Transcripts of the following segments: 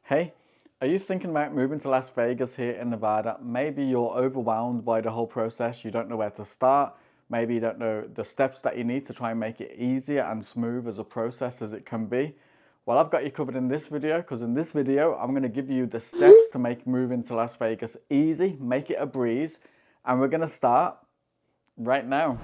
Hey, are you thinking about moving to Las Vegas here in Nevada? Maybe you're overwhelmed by the whole process. You don't know where to start. Maybe you don't know the steps that you need to try and make it easier and smooth as a process as it can be. Well, I've got you covered in this video because in this video, I'm going to give you the steps to make moving to Las Vegas easy, make it a breeze, and we're going to start right now.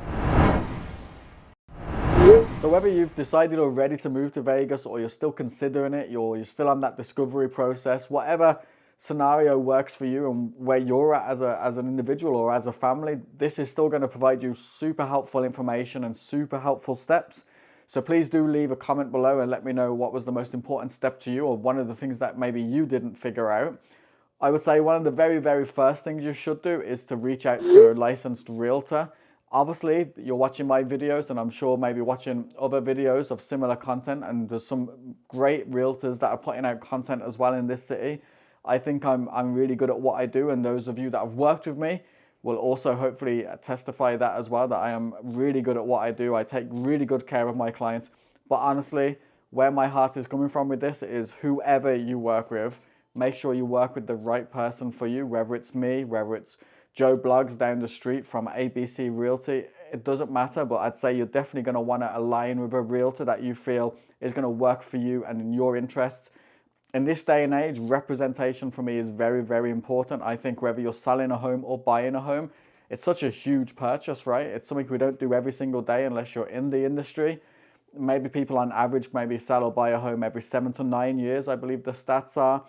So whether you've decided already to move to Vegas or you're still considering it, you're still on that discovery process, whatever scenario works for you and where you're at as an individual or as a family, this is still going to provide you super helpful information and super helpful steps. So please do leave a comment below and let me know what was the most important step to you or one of the things that maybe you didn't figure out. I would say one of the very first things you should do is to reach out to a licensed realtor. Obviously, you're watching my videos and I'm sure maybe watching other videos of similar content, and there's some great realtors that are putting out content as well in this city. I think I'm really good at what I do, and those of you that have worked with me will also hopefully testify that as well, that I am really good at what I do. I take really good care of my clients. But honestly, where my heart is coming from with this is whoever you work with, make sure you work with the right person for you, whether it's me, whether it's Joe Bloggs down the street from ABC Realty. It doesn't matter, but I'd say you're definitely going to want to align with a realtor that you feel is going to work for you and in your interests. In this day and age, representation for me is very important. I think whether you're selling a home or buying a home, it's such a huge purchase, right? It's something we don't do every single day unless you're in the industry. Maybe people on average maybe sell or buy a home every 7 to 9 years, I believe the stats are.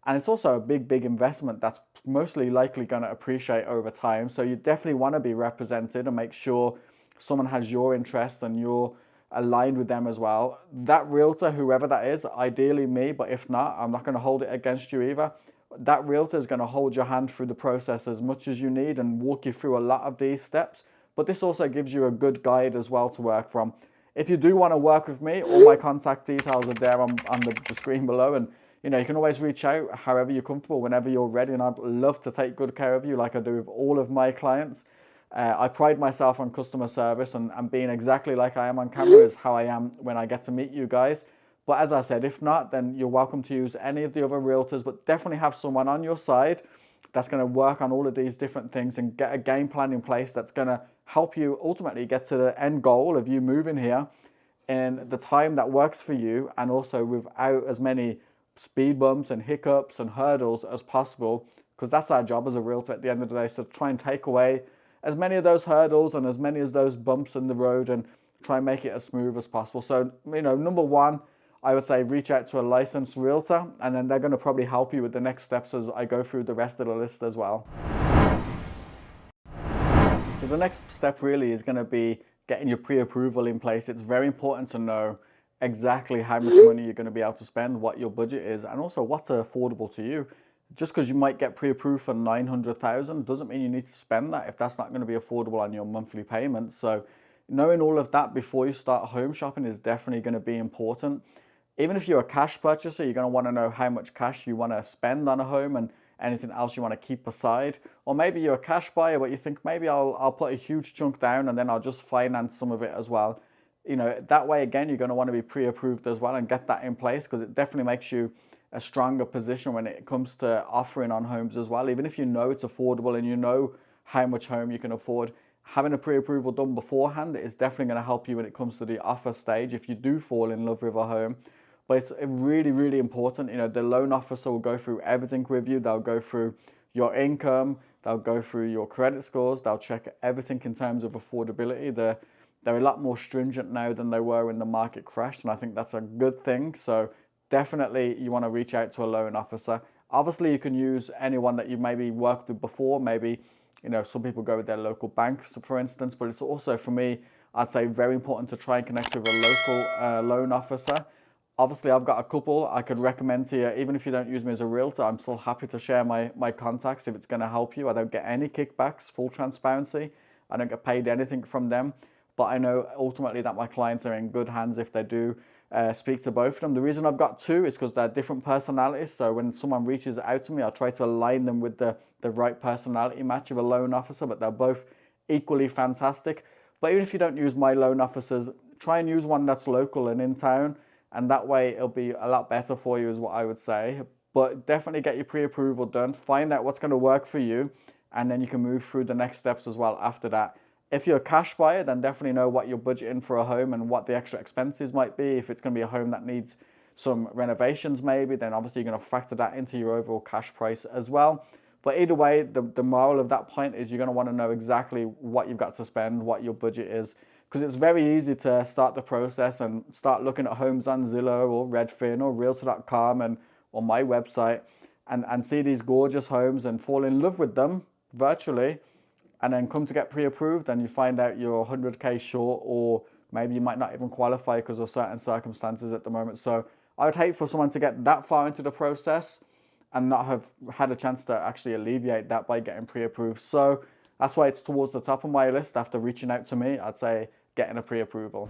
And it's also a big investment that's mostly likely going to appreciate over time. So you definitely want to be represented and make sure someone has your interests and you're aligned with them as well. That realtor, whoever that is, ideally me, but if not, I'm not going to hold it against you either. That realtor is going to hold your hand through the process as much as you need and walk you through a lot of these steps. But this also gives you a good guide as well to work from. If you do want to work with me, all my contact details are there on the screen below, and you can always reach out however you're comfortable, whenever you're ready, and I'd love to take good care of you like I do with all of my clients. I pride myself on customer service, and being exactly like I am on camera is how I am when I get to meet you guys. But as I said, if not, then you're welcome to use any of the other realtors, but definitely have someone on your side that's going to work on all of these different things and get a game plan in place that's going to help you ultimately get to the end goal of you moving here in the time that works for you, and also without as many speed bumps and hiccups and hurdles as possible, because that's our job as a realtor at the end of the day. So try and take away as many of those hurdles and as many of those bumps in the road and try and make it as smooth as possible. So, number one, I would say reach out to a licensed realtor, and then they're going to probably help you with the next steps as I go through the rest of the list as well. So the next step really is going to be getting your pre-approval in place. It's very important to know exactly how much money you're going to be able to spend, what your budget is, and also what's affordable to you. Just because you might get pre-approved for $900,000 doesn't mean you need to spend that if that's not going to be affordable on your monthly payments. So knowing all of that before you start home shopping is definitely going to be important. Even if you're a cash purchaser, you're going to want to know how much cash you want to spend on a home and anything else you want to keep aside. Or maybe you're a cash buyer, but you think maybe I'll put a huge chunk down and then I'll just finance some of it as well. That way, again, you're going to want to be pre-approved as well and get that in place, because it definitely makes you a stronger position when it comes to offering on homes as well. Even if you know it's affordable and you know how much home you can afford, having a pre-approval done beforehand is definitely going to help you when it comes to the offer stage if you do fall in love with a home. But it's really important. The loan officer will go through everything with you. They'll go through your income, they'll go through your credit scores, they'll check everything in terms of affordability. They're a lot more stringent now than they were when the market crashed, and I think that's a good thing. So definitely you want to reach out to a loan officer. Obviously, you can use anyone that you've maybe worked with before. Maybe, some people go with their local banks, for instance, but it's also, for me, I'd say very important to try and connect with a local loan officer. Obviously, I've got a couple I could recommend to you. Even if you don't use me as a realtor, I'm still happy to share my contacts if it's going to help you. I don't get any kickbacks, full transparency. I don't get paid anything from them. But I know ultimately that my clients are in good hands if they do speak to both of them. The reason I've got two is because they're different personalities. So when someone reaches out to me, I try to align them with the right personality match of a loan officer, but they're both equally fantastic. But even if you don't use my loan officers, try and use one that's local and in town, and that way it'll be a lot better for you is what I would say. but definitely get your pre-approval done, find out what's going to work for you, and then you can move through the next steps as well after that. If you're a cash buyer, then definitely know what you're budgeting for a home and what the extra expenses might be. If it's going to be a home that needs some renovations maybe, then obviously you're going to factor that into your overall cash price as well. But either way, the moral of that point is you're going to want to know exactly what you've got to spend, what your budget is, because it's very easy to start the process and start looking at homes on Zillow or Redfin or Realtor.com and on my website and see these gorgeous homes and fall in love with them virtually, and then come to get pre-approved and you find out you're 100K short, or maybe you might not even qualify because of certain circumstances at the moment. So I would hate for someone to get that far into the process and not have had a chance to actually alleviate that by getting pre-approved. So that's why it's towards the top of my list. After reaching out to me, I'd say getting a pre-approval.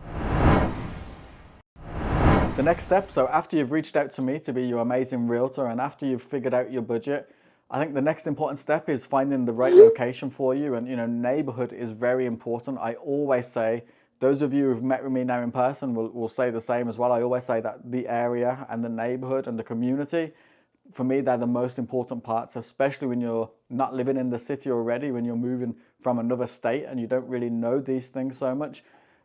The next step, so after you've reached out to me to be your amazing realtor and after you've figured out your budget, I think the next important step is finding the right location for you. And neighborhood is very important. I always say, those of you who've met with me now in person will say the same as well. I always say that the area and the neighborhood and the community, for me, they're the most important parts, especially when you're not living in the city already, when you're moving from another state and you don't really know these things so much.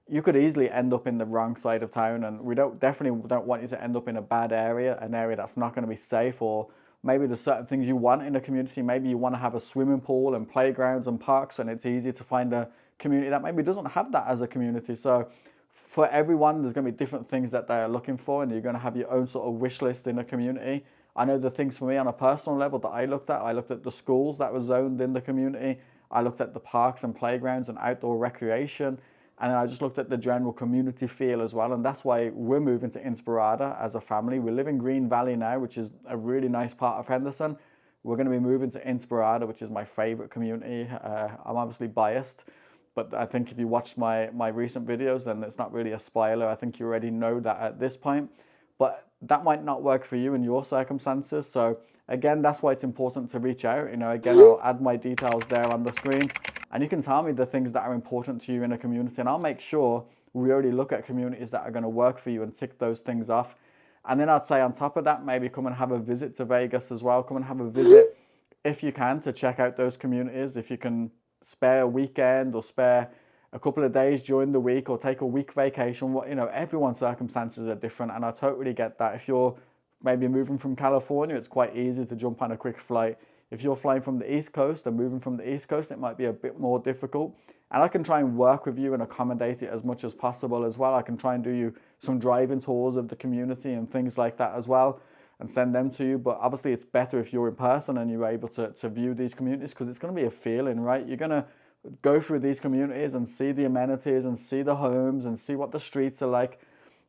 You could easily end up in the wrong side of town, and we definitely don't want you to end up in a bad area, an area that's not going to be safe, or maybe there's certain things you want in a community. Maybe you want to have a swimming pool and playgrounds and parks, and it's easy to find a community that maybe doesn't have that as a community. So for everyone, there's going to be different things that they're looking for, and you're going to have your own sort of wish list in a community. I know the things for me on a personal level that I looked at the schools that were zoned in the community. I looked at the parks and playgrounds and outdoor recreation. And then I just looked at the general community feel as well. And that's why we're moving to Inspirada as a family. We live in Green Valley now, which is a really nice part of Henderson. We're going to be moving to Inspirada, which is my favorite community. I'm obviously biased, but I think if you watched my recent videos, then it's not really a spoiler. I think you already know that at this point. But that might not work for you in your circumstances. So again, that's why it's important to reach out. Again, I'll add my details there on the screen, and you can tell me the things that are important to you in a community, and I'll make sure we already look at communities that are going to work for you and tick those things off. And then I'd say on top of that, maybe come and have a visit to Vegas as well. Come and have a visit if you can to check out those communities. If you can spare a weekend or spare a couple of days during the week or take a week vacation, everyone's circumstances are different, and I totally get that. If you're maybe moving from California, it's quite easy to jump on a quick flight. If you're flying from the East Coast and moving from the East Coast, it might be a bit more difficult. And I can try and work with you and accommodate it as much as possible as well. I can try and do you some driving tours of the community and things like that as well and send them to you. But obviously it's better if you're in person and you're able to view these communities, because it's going to be a feeling, right? You're going to go through these communities and see the amenities and see the homes and see what the streets are like.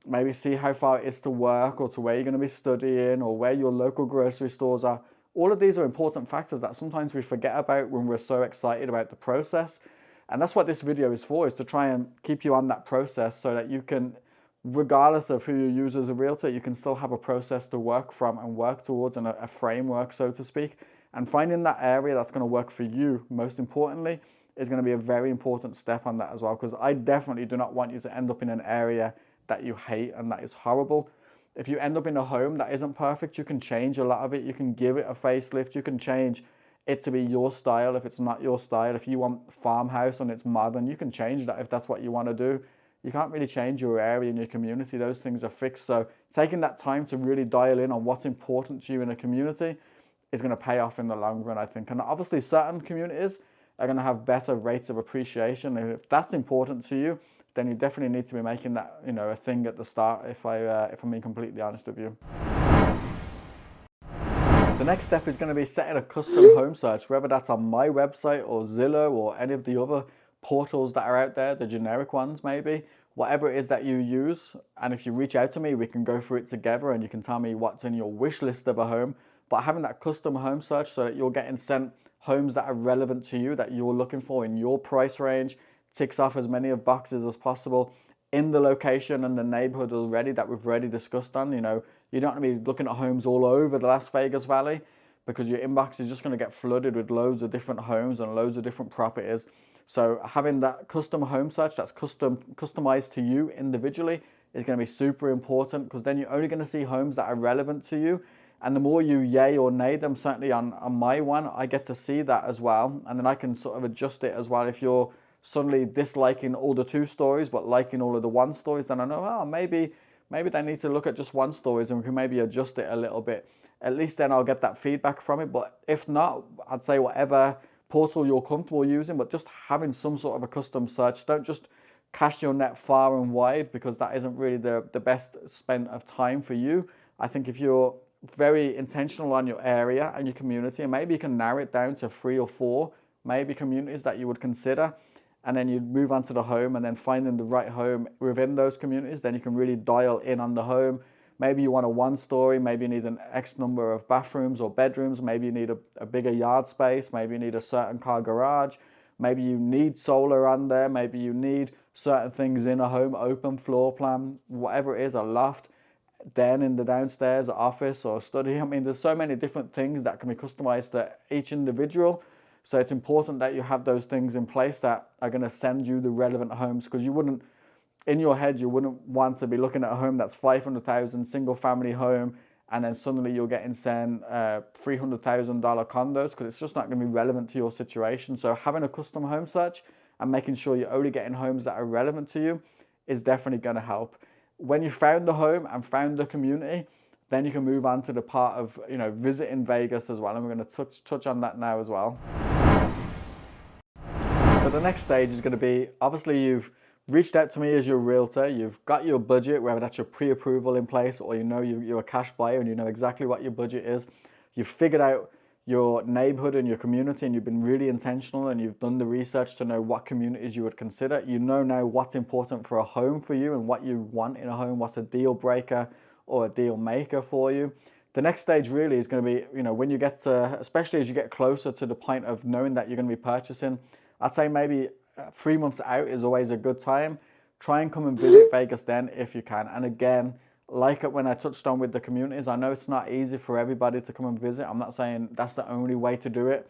Maybe see how far it is to work or to where you're going to be studying or where your local grocery stores are. All of these are important factors that sometimes we forget about when we're so excited about the process. And that's what this video is for, is to try and keep you on that process so that you can, regardless of who you use as a realtor, you can still have a process to work from and work towards, and a framework, so to speak. And finding that area that's going to work for you, most importantly, is going to be a very important step on that as well, because I definitely do not want you to end up in an area that you hate and that is horrible. If you end up in a home that isn't perfect, you can change a lot of it. You can give it a facelift. You can change it to be your style if it's not your style. If you want farmhouse and it's modern, you can change that if that's what you want to do. You can't really change your area and your community. Those things are fixed. So taking that time to really dial in on what's important to you in a community is going to pay off in the long run, I think. And obviously certain communities are going to have better rates of appreciation. And if that's important to you, then you definitely need to be making that, a thing at the start, if I'm being completely honest with you. The next step is going to be setting a custom home search, whether that's on my website or Zillow or any of the other portals that are out there, the generic ones maybe, whatever it is that you use. And if you reach out to me, we can go through it together and you can tell me what's in your wish list of a home. But having that custom home search so that you're getting sent homes that are relevant to you, that you're looking for in your price range, ticks off as many of boxes as possible in the location and the neighborhood already that we've already discussed on. You don't want to be looking at homes all over the Las Vegas Valley, because your inbox is just going to get flooded with loads of different homes and loads of different properties. So having that custom home search that's customized to you individually is going to be super important, because then you're only going to see homes that are relevant to you. And the more you yay or nay them, certainly on my one, I get to see that as well. And then I can sort of adjust it as well. If you're suddenly disliking all the 2 stories, but liking all of the 1 stories, then I know, oh, maybe they need to look at just 1 stories and we can maybe adjust it a little bit. At least then I'll get that feedback from it. But if not, I'd say whatever portal you're comfortable using, but just having some sort of a custom search. Don't just cast your net far and wide, because that isn't really the best spend of time for you. I think if you're very intentional on your area and your community, and maybe you can narrow it down to 3 or 4 maybe communities that you would consider, and then you move on to the home, and then finding the right home within those communities, then you can really dial in on the home. Maybe you want a 1 story, maybe you need an X number of bathrooms or bedrooms, maybe you need a bigger yard space, maybe you need a certain car garage, maybe you need solar on there, maybe you need certain things in a home, open floor plan, whatever it is, a loft, then in the downstairs, office or study. I mean, there's so many different things that can be customized to each individual. So it's important that you have those things in place that are going to send you the relevant homes, because you wouldn't, in your head, you wouldn't want to be looking at a home that's 500,000 single family home, and then suddenly you're getting sent $300,000 condos, because it's just not going to be relevant to your situation. So having a custom home search and making sure you're only getting homes that are relevant to you is definitely going to help. When you found the home and found the community, then you can move on to the part of, visiting Vegas as well. And we're going to touch on that now as well. So the next stage is going to be, obviously you've reached out to me as your realtor, you've got your budget, whether that's your pre-approval in place, or you're a cash buyer and you know exactly what your budget is. You've figured out your neighborhood and your community, and you've been really intentional, and you've done the research to know what communities you would consider. You know now what's important for a home for you and what you want in a home, what's a deal breaker or a deal maker for you. The next stage really is going to be, when you get to, especially as you get closer to the point of knowing that you're going to be purchasing, I'd say maybe 3 months out is always a good time. Try and come and visit Vegas then if you can. And again, like when I touched on with the communities, I know it's not easy for everybody to come and visit. I'm not saying that's the only way to do it.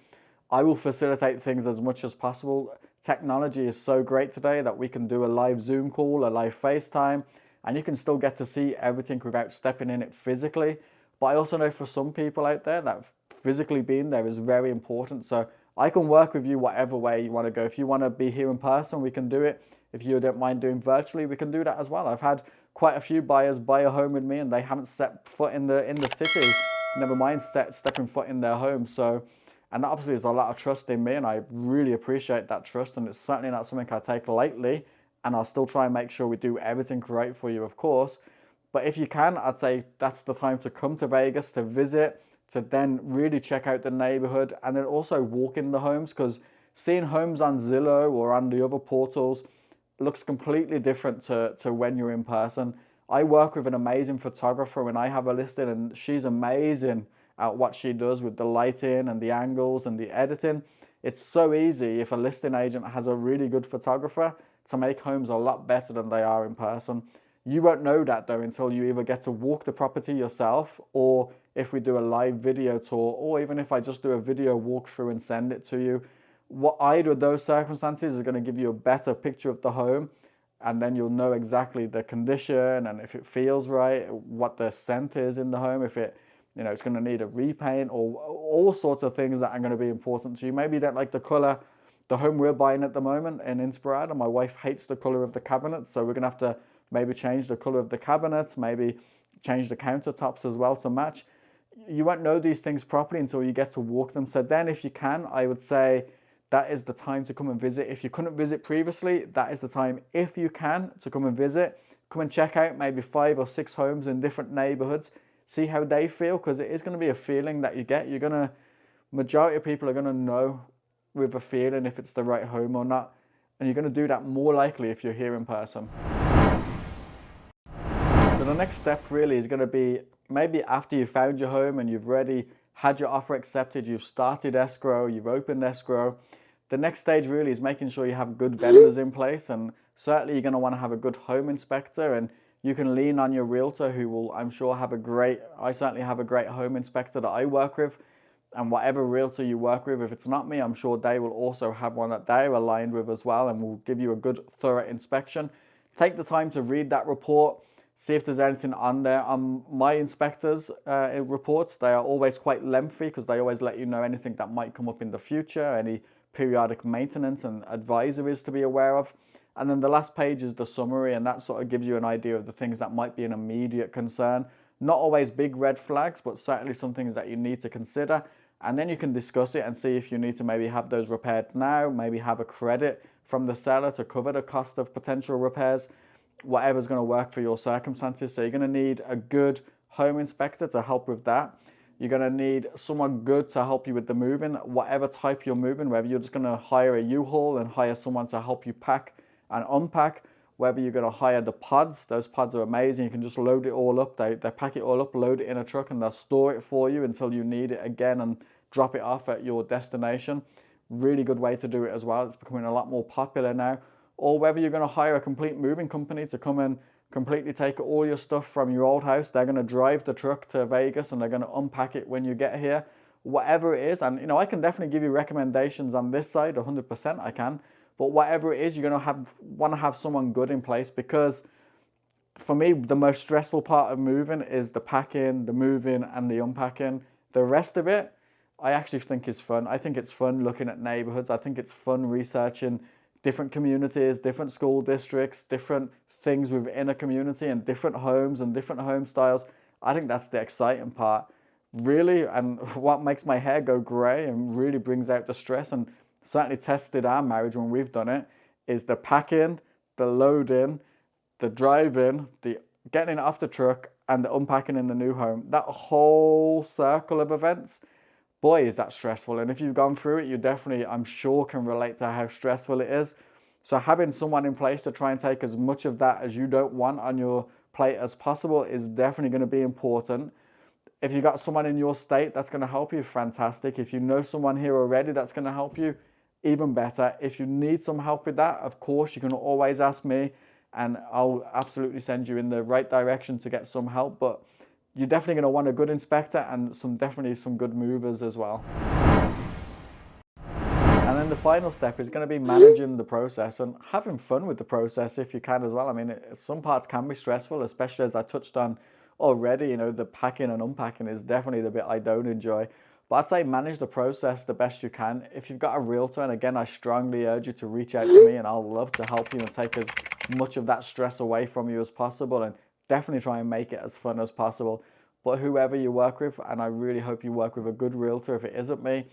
I will facilitate things as much as possible. Technology is so great today that we can do a live Zoom call, a live FaceTime, and you can still get to see everything without stepping in it physically. But I also know for some people out there that physically being there is very important. So I can work with you whatever way you want to go. If you want to be here in person, we can do it. If you don't mind doing virtually, we can do that as well. I've had quite a few buyers buy a home with me and they haven't set foot in the city, never mind stepping foot in their home. So, and obviously there's a lot of trust in me, and I really appreciate that trust, and it's certainly not something I take lightly, and I'll still try and make sure we do everything right for you, of course. But if you can, I'd say that's the time to come to Vegas, to visit, to then really check out the neighborhood, and then also walk in the homes, because seeing homes on Zillow or on the other portals looks completely different to when you're in person. I work with an amazing photographer when I have a listing, and she's amazing at what she does with the lighting and the angles and the editing. It's so easy if a listing agent has a really good photographer to make homes a lot better than they are in person. You won't know that though until you either get to walk the property yourself, or if we do a live video tour, or even if I just do a video walkthrough and send it to you. What either of those circumstances is going to give you a better picture of the home, and then you'll know exactly the condition and if it feels right, what the scent is in the home, if it, it's going to need a repaint, or all sorts of things that are going to be important to you. Maybe you don't like the color. The home we're buying at the moment in Inspirada, my wife hates the color of the cabinets, so we're going to have to maybe change the color of the cabinets, maybe change the countertops as well to match. You won't know these things properly until you get to walk them. So then if you can, I would say that is the time to come and visit. If you couldn't visit previously, that is the time, if you can, to come and visit. Come and check out maybe 5 or 6 homes in different neighborhoods. See how they feel, because it is going to be a feeling that you get. Majority of people are going to know with a feeling if it's the right home or not. And you're going to do that more likely if you're here in person. So the next step really is going to be maybe after you found your home and you've already had your offer accepted, you've started escrow, you've opened escrow. The next stage really is making sure you have good vendors in place, and certainly you're going to want to have a good home inspector, and you can lean on your realtor who will, I'm sure, I certainly have a great home inspector that I work with, and whatever realtor you work with, if it's not me, I'm sure they will also have one that they're aligned with as well, and will give you a good thorough inspection. Take the time to read that report. see if there's anything on there. On my inspectors' reports, they are always quite lengthy because they always let you know anything that might come up in the future, any periodic maintenance and advisories to be aware of. And then the last page is the summary, and that sort of gives you an idea of the things that might be an immediate concern. Not always big red flags, but certainly some things that you need to consider. And then you can discuss it and see if you need to maybe have those repaired now, maybe have a credit from the seller to cover the cost of potential repairs, whatever's going to work for your circumstances. So you're going to need a good home inspector to help with that. You're going to need someone good to help you with the moving, whatever type you're moving, whether you're just going to hire a U-Haul and hire someone to help you pack and unpack, whether you're going to hire the pods. Those pods are amazing. You can just load it all up. They pack it all up, load it in a truck, and they'll store it for you until you need it again and drop it off at your destination. Really good way to do it as well. It's becoming a lot more popular now. Or whether you're going to hire a complete moving company to come and completely take all your stuff from your old house. They're going to drive the truck to Vegas and they're going to unpack it when you get here. Whatever it is, and I can definitely give you recommendations on this side, 100% I can. But whatever it is, you're going to want to have someone good in place, because for me, the most stressful part of moving is the packing, the moving, and the unpacking. The rest of it, I actually think is fun. I think it's fun looking at neighborhoods. I think it's fun researching different communities, different school districts, different things within a community, and different homes and different home styles. I think that's the exciting part, really, and what makes my hair go grey and really brings out the stress and certainly tested our marriage when we've done it, is the packing, the loading, the driving, the getting it off the truck, and the unpacking in the new home. That whole circle of events, boy, is that stressful. And if you've gone through it, you definitely, I'm sure, can relate to how stressful it is. So having someone in place to try and take as much of that as you don't want on your plate as possible is definitely going to be important. If you've got someone in your state that's going to help you, fantastic. If you know someone here already that's going to help you, even better. If you need some help with that, of course, you can always ask me and I'll absolutely send you in the right direction to get some help. But you're definitely going to want a good inspector and definitely some good movers as well. And then the final step is going to be managing the process and having fun with the process if you can as well. I mean, some parts can be stressful, especially as I touched on already. The packing and unpacking is definitely the bit I don't enjoy. But I'd say manage the process the best you can. If you've got a realtor, and again, I strongly urge you to reach out to me and I'll love to help you and take as much of that stress away from you as possible, and definitely try and make it as fun as possible. But whoever you work with, and I really hope you work with a good realtor, if it isn't me,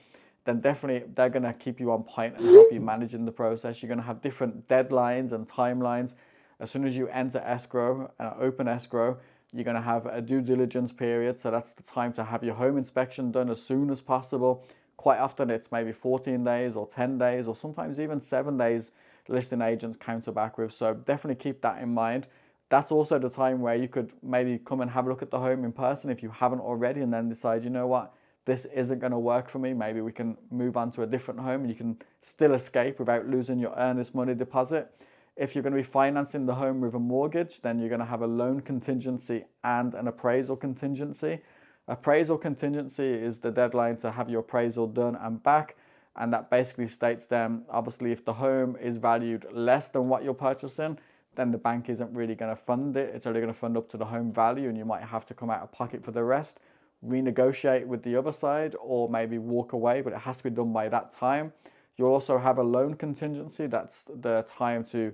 then definitely they're going to keep you on point and help you manage in the process. You're going to have different deadlines and timelines. As soon as you enter escrow, open escrow, you're going to have a due diligence period. So that's the time to have your home inspection done as soon as possible. Quite often it's maybe 14 days or 10 days or sometimes even 7 days listing agents counter back with. So definitely keep that in mind. That's also the time where you could maybe come and have a look at the home in person if you haven't already, and then decide, you know what, this isn't going to work for me. Maybe we can move on to a different home and you can still escape without losing your earnest money deposit. If you're going to be financing the home with a mortgage, then you're going to have a loan contingency and an appraisal contingency. Appraisal contingency is the deadline to have your appraisal done and back. And that basically states then, obviously, if the home is valued less than what you're purchasing, then the bank isn't really going to fund it. It's only going to fund up to the home value, and you might have to come out of pocket for the rest, renegotiate with the other side, or maybe walk away, but it has to be done by that time. You'll also have a loan contingency. That's the time to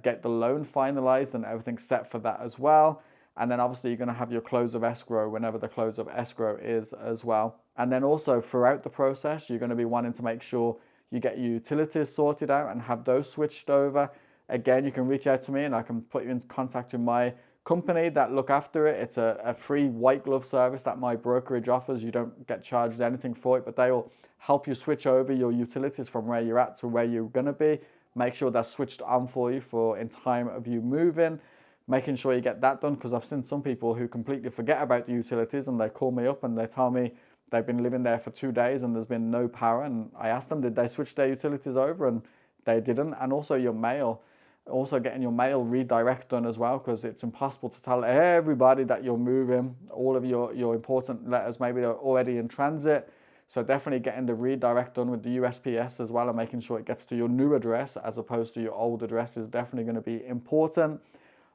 get the loan finalized and everything set for that as well. And then obviously you're going to have your close of escrow whenever the close of escrow is as well. And then also throughout the process, you're going to be wanting to make sure you get your utilities sorted out and have those switched over. Again, you can reach out to me and I can put you in contact with my company that look after it. It's a free white glove service that my brokerage offers. You don't get charged anything for it, but they will help you switch over your utilities from where you're at to where you're going to be. Make sure that's switched on for you for in time of you moving, making sure you get that done, because I've seen some people who completely forget about the utilities and they call me up and they tell me they've been living there for 2 days and there's been no power, and I asked them, did they switch their utilities over, and they didn't. And also your mail, also getting your mail redirect done as well, because it's impossible to tell everybody that you're moving. All of your important letters, maybe they're already in transit. So definitely getting the redirect done with the USPS as well, and making sure it gets to your new address as opposed to your old address is definitely going to be important.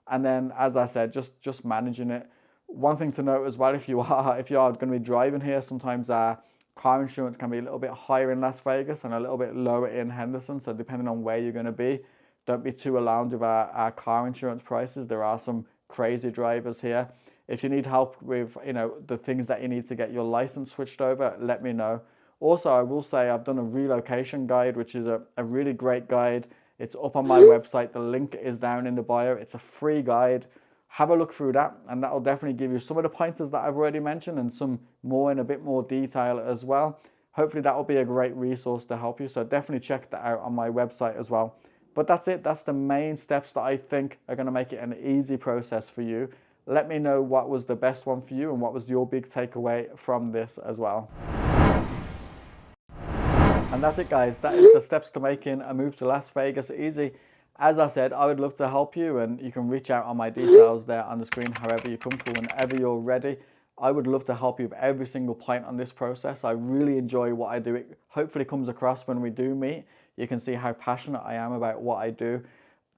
And then, as I said, just managing it. One thing to note as well, if you are going to be driving here, sometimes car insurance can be a little bit higher in Las Vegas and a little bit lower in Henderson. So depending on where you're going to be, don't be too alarmed with our car insurance prices. There are some crazy drivers here. If you need help with, the things that you need to get your license switched over, let me know. Also, I will say I've done a relocation guide, which is a really great guide. It's up on my website. The link is down in the bio. It's a free guide. Have a look through that, and that will definitely give you some of the pointers that I've already mentioned and some more in a bit more detail as well. Hopefully that will be a great resource to help you. So definitely check that out on my website as well. But that's it. That's the main steps that I think are going to make it an easy process for you. Let me know what was the best one for you and what was your big takeaway from this as well. And that's it, guys. That is the steps to making a move to Las Vegas easy. As I said, I would love to help you, and you can reach out on my details there on the screen however you're comfortable, whenever you're ready. I would love to help you with every single point on this process. I really enjoy what I do. It hopefully comes across when we do meet. You can see how passionate I am about what I do.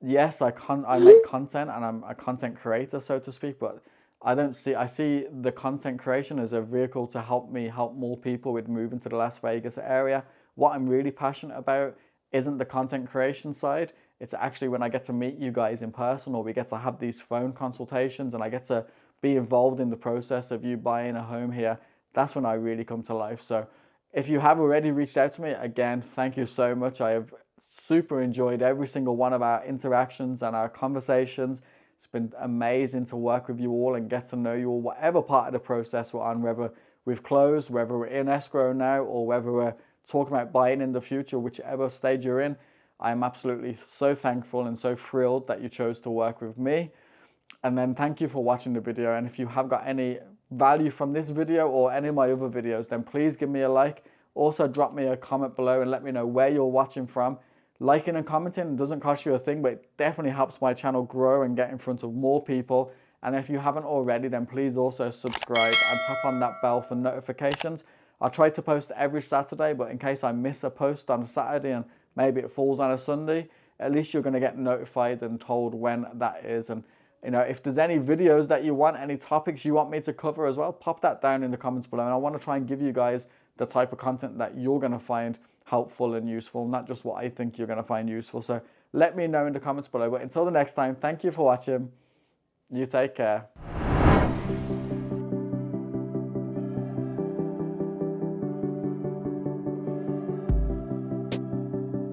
Yes, I make content and I'm a content creator, so to speak, but I see the content creation as a vehicle to help me help more people with moving to the Las Vegas area. What I'm really passionate about isn't the content creation side. It's actually when I get to meet you guys in person, or we get to have these phone consultations and I get to be involved in the process of you buying a home here. That's when I really come to life. So if you have already reached out to me, again, thank you so much. I have super enjoyed every single one of our interactions and our conversations. It's been amazing to work with you all and get to know you all, whatever part of the process we're on, whether we've closed, whether we're in escrow now, or whether we're talking about buying in the future, whichever stage you're in. I am absolutely so thankful and so thrilled that you chose to work with me. And then thank you for watching the video. And if you have got any value from this video or any of my other videos, then please give me a like. Also drop me a comment below and let me know where you're watching from. Liking and commenting doesn't cost you a thing, but it definitely helps my channel grow and get in front of more people. And if you haven't already, then please also subscribe and tap on that bell for notifications. I try to post every Saturday, but in case I miss a post on a Saturday and maybe it falls on a Sunday, at least you're going to get notified and told when that is. And if there's any videos that you want, any topics you want me to cover as well, pop that down in the comments below. And I want to try and give you guys the type of content that you're going to find helpful and useful, not just what I think you're going to find useful. So let me know in the comments below. But until the next time, thank you for watching. You take care.